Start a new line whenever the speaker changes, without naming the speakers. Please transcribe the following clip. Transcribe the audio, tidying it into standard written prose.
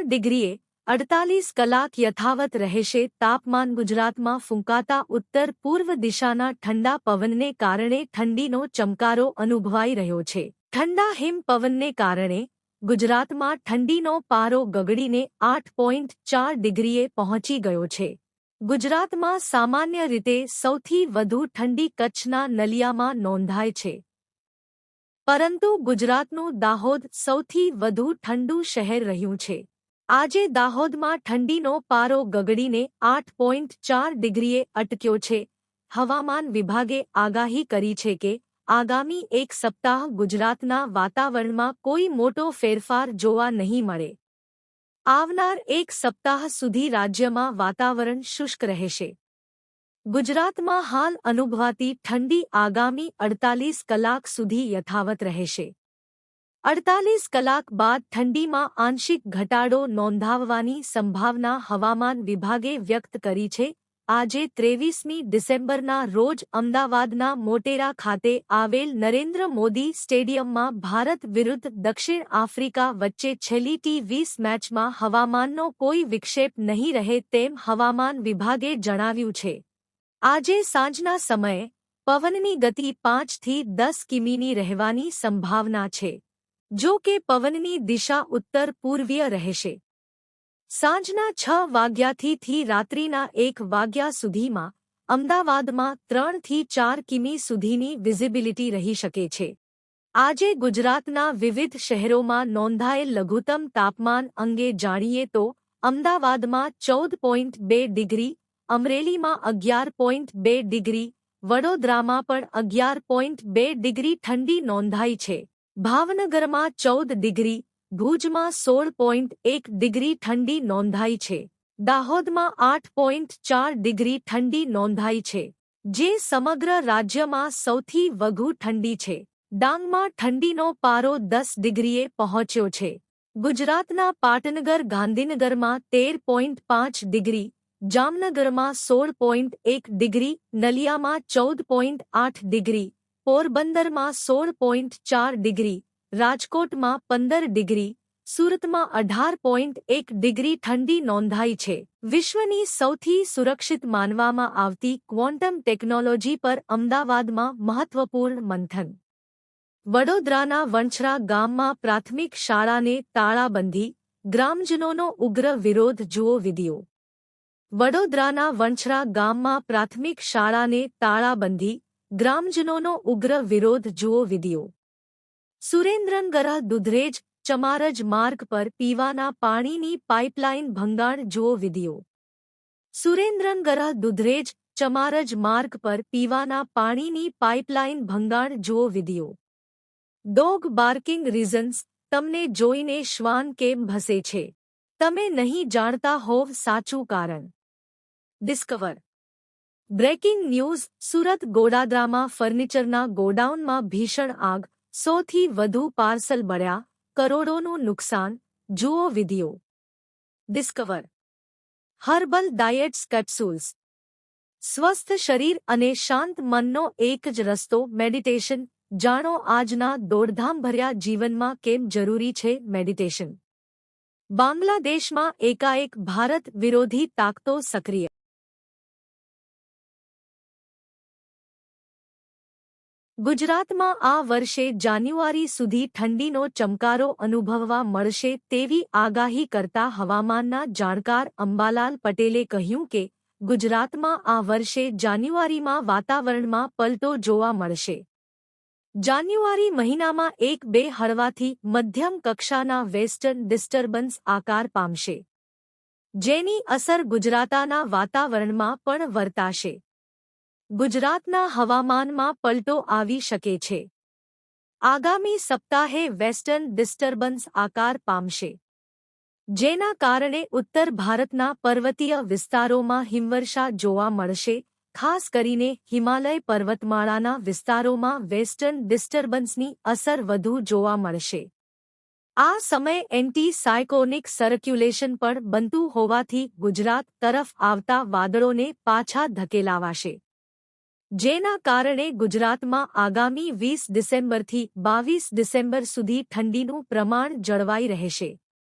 ડિગ્રીએ 48 કલાક યથાવત રહેશે તાપમાન ગુજરાતમાં ફૂંકાતા ઉત્તર પૂર્વ દિશાના ઠંડા પવનને કારણે ઠંડીનો ચમકારો અનુભવાઈ રહ્યો છે। ઠંડા હિમ પવનને કારણે ગુજરાતમાં ઠંડીનો પારો ગગડીને 8.4 ડિગ્રીએ પહોંચી ગયો છે। ગુજરાતમાં સામાન્ય રીતે સૌથી વધુ ઠંડી કચ્છના નલિયામાં નોંધાય છે, પરંતુ ગુજરાતનું દાહોદ સૌથી વધુ ઠંડુ શહેર રહ્યું છે। આજે દાહોદમાં ઠંડીનો પારો ગગડીને 8.4 ડિગ્રીએ અટક્યો છે। હવામાન વિભાગે આગાહી કરી છે કે આગામી એક સપ્તાહ ગુજરાતના વાતાવરણમાં કોઈ મોટો ફેરફાર જોવા નહીં મળે। આવનાર એક સપ્તાહ સુધી રાજ્યમાં વાતાવરણ શુષ્ક રહેશે। ગુજરાતમાં હાલ અનુભવાતી ઠંડી આગામી 48 કલાક સુધી યથાવત રહેશે। 48 કલાક બાદ ઠંડીમાં આંશિક ઘટાડો નોંધાવવાની સંભાવના હવામાન વિભાગે વ્યક્ત કરી છે। આજે 23મી ડિસેમ્બરના રોજ અમદાવાદના મોટેરા ખાતે આવેલ નરેન્દ્ર મોદી સ્ટેડિયમમાં ભારત વિરુદ્ધ દક્ષિણ આફ્રિકા વચ્ચે છેલ્લી ટી20 મેચમાં હવામાનનો કોઈ વિક્ષેપ નહીં રહે તેમ હવામાન વિભાગે જણાવ્યું છે। આજે સાંજના સમયે પવનની ગતિ 5 થી 10 કિમીની રહેવાની સંભાવના છે। જો કે પવનની દિશા ઉત્તર પૂર્વીય રહેશે। સાંજના 6 વાગ્યાથી રાત્રિના 1 વાગ્યા સુધીમાં અમદાવાદમાં 3 થી 4 કિમી સુધીની વિઝિબિલિટી રહી શકે છે। આજે ગુજરાતના વિવિધ શહેરોમાં નોંધાયેલ લઘુત્તમ તાપમાન અંગે જાણીએ તો અમદાવાદમાં 14.2 ડિગ્રી, અમરેલીમાં 11.2 ડિગ્રી, વડોદરામાં પણ 11.2 ડિગ્રી ઠંડી નોંધાઈ છે। ભાવનગરમાં 14 ડિગ્રી, ભુજમાં 16.1 ડિગ્રી ઠંડી નોંધાઈ છે। દાહોદમાં 8.4 ડિગ્રી ઠંડી નોંધાઈ છે, જે સમગ્ર રાજ્યમાં સૌથી વધુ ઠંડી છે। ડાંગમાં ઠંડીનો પારો 10 ડિગ્રીએ પહોંચ્યો છે। ગુજરાતના પાટનગર ગાંધીનગરમાં 13.5 ડિગ્રી, જામનગરમાં 16.1 ડિગ્રી, નલિયામાં 14.8 ડિગ્રી, પોરબંદરમાં 16.4 ડિગ્રી, રાજકોટમાં 15 ડિગ્રી, સુરતમાં 18.1 ડિગ્રી ઠંડી નોંધાઈ છે। વિશ્વની સૌથી સુરક્ષિત માનવામાં આવતી ક્વોન્ટમ ટેકનોલોજી પર અમદાવાદમાં મહત્વપૂર્ણ મંથન। વડોદરાના વણછરા ગામમાં પ્રાથમિક શાળાને તાળાબંધી, ગ્રામજનોનો ઉગ્ર વિરોધ જુઓ વિડિયો। વડોદરાના વણછરા ગામમાં પ્રાથમિક શાળાને તાળાબંધી, ગ્રામજનોનો ઉગ્ર વિરોધ જુઓ વિડિયો। સુરેન્દ્રનગર દુધરેજ ચમારજ માર્ગ પર પીવાના પાણીની પાઇપલાઇન ભંગાણ જુઓ વિડિયો। સુરેન્દ્રનગર દુધરેજ ચમારજ માર્ગ પર પીવાના પાણીની પાઇપલાઇન ભંગાણ જુઓ વિડિયો। ડોગ બાર્કિંગ રીઝન્સ, તમને જોઈને શ્વાન કેમ ભસે છે? તમે નહીં જાણતા હોવ સાચું કારણ। ડિસ્કવર બ્રેકિંગ ન્યૂઝ, સુરત ગોડાદરામાં ફર્નિચરના ગોડાઉનમાં ભીષણ આગ, 100 થી વધુ પાર્સલ બળ્યા, કરોડોનું નુકસાન, જુઓ video. Discover herbal diets capsules, સ્વસ્થ શરીર અને શાંત મનનો એક જ રસ્તો મેડિટેશન। જાણો આજના દોડધામભર્યા જીવનમાં કેમ જરૂરી છે મેડિટેશન। બાંગ્લાદેશમાં એકાએક ભારત વિરોધી તાકતો સક્રિય। ગુજરાતમાં આ વર્ષે જાન્યુઆરી સુધી ઠંડીનો ચમકારો અનુભવવા મળશે તેવી આગાહી કરતા હવામાનના જાણકાર અંબાલાલ પટેલે કહ્યું કે ગુજરાતમાં આ વર્ષે જાન્યુઆરીમાં વાતાવરણમાં પલટો જોવા મળશે। જાન્યુઆરી મહિનામાં 1-2 હળવાથી મધ્યમ કક્ષાના વેસ્ટર્ન ડિસ્ટર્બન્સ આકાર પામશે, જેની અસર ગુજરાતના વાતાવરણમાં પણ વર્તાશે। ગુજરાતના હવામાનમાં પલટો આવી શકે છે। આગામી સપ્તાહે વેસ્ટર્ન ડિસ્ટર્બન્સ આકાર પામશે, જેના કારણે ઉત્તર ભારતના પર્વતીય વિસ્તારોમાં હિમવર્ષા જોવા મળશે। ખાસ કરીને હિમાલય પર્વતમાળાના વિસ્તારોમાં વેસ્ટર્ન ડિસ્ટર્બન્સની અસર વધુ જોવા મળશે। આ સમયે એન્ટી સાયક્લોનિક સર્ક્યુલેશન પણ બનતું હોવાથી ગુજરાત તરફ આવતા વાદળોને પાછા ધકેલાવાશે, જેના કારણે ગુજરાતમાં આગામી 20 ડિસેમ્બરથી 22 ડિસેમ્બર સુધી ઠંડીનું પ્રમાણ જળવાઈ રહેશે।